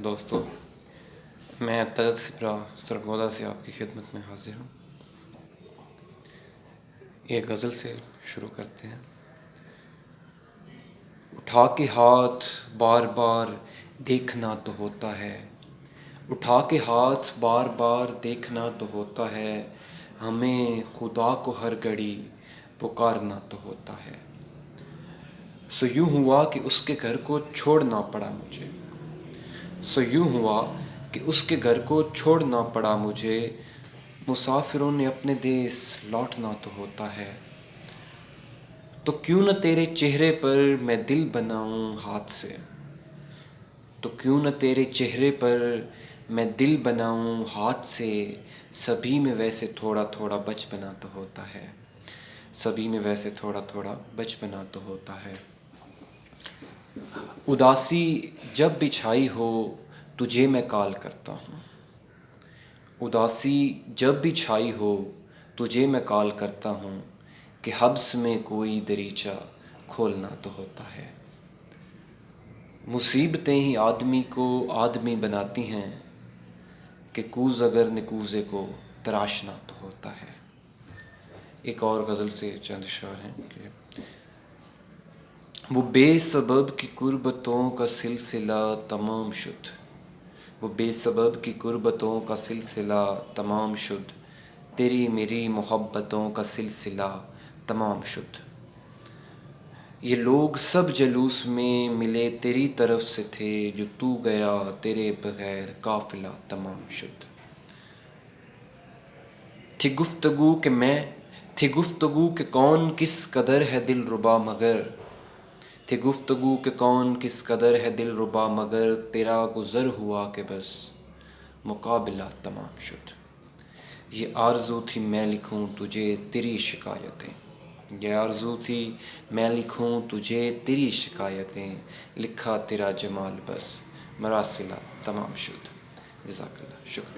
دوستو، میں طلعت سپرا سرگودا سے آپ کی خدمت میں حاضر ہوں۔ ایک غزل سے شروع کرتے ہیں۔ اٹھا کے ہاتھ بار بار دیکھنا تو ہوتا ہے، اٹھا کے ہاتھ بار بار دیکھنا تو ہوتا ہے، ہمیں خدا کو ہر گھڑی پکارنا تو ہوتا ہے۔ سو یوں ہوا کہ اس کے گھر کو چھوڑنا پڑا مجھے، سو یوں ہوا کہ اس کے گھر کو چھوڑنا پڑا مجھے، مسافروں نے اپنے دیس لوٹنا تو ہوتا ہے۔ تو کیوں نہ تیرے چہرے پر میں دل بناؤں ہاتھ سے، تو کیوں نہ تیرے چہرے پر میں دل بناؤں ہاتھ سے، سبھی میں ویسے تھوڑا تھوڑا بچپنا تو ہوتا ہے، سبھی میں ویسے تھوڑا تھوڑا بچپنا تو ہوتا ہے۔ اداسی جب بھی چھائی ہو تجھے میں کال کرتا ہوں، اداسی جب بھی چھائی ہو تجھے میں کال کرتا ہوں، کہ حبس میں کوئی دریچہ کھولنا تو ہوتا ہے۔ مصیبتیں ہی آدمی کو آدمی بناتی ہیں، کہ کوز اگر نے کوزے کو تراشنا تو ہوتا ہے۔ ایک اور غزل سے چند اشعار ہیں کہ وہ بے سبب کی قربتوں کا سلسلہ تمام شد، وہ بے سبب کی قربتوں کا سلسلہ تمام شد، تیری میری محبتوں کا سلسلہ تمام شد۔ یہ لوگ سب جلوس میں ملے تیری طرف سے تھے، جو تو گیا تیرے بغیر قافلہ تمام شد۔ تھی گفتگو کہ کون کس قدر ہے دل ربا مگر، تھی گفتگو کہ کون کس قدر ہے دل ربا مگر، تیرا گزر ہوا کہ بس مقابلہ تمام شد۔ یہ آرزو تھی میں لکھوں تجھے تیری شکایتیں، یہ آرزو تھی میں لکھوں تجھے تیری شکایتیں، لکھا تیرا جمال بس مراسلہ تمام شد۔ جزاک اللہ، شکریہ۔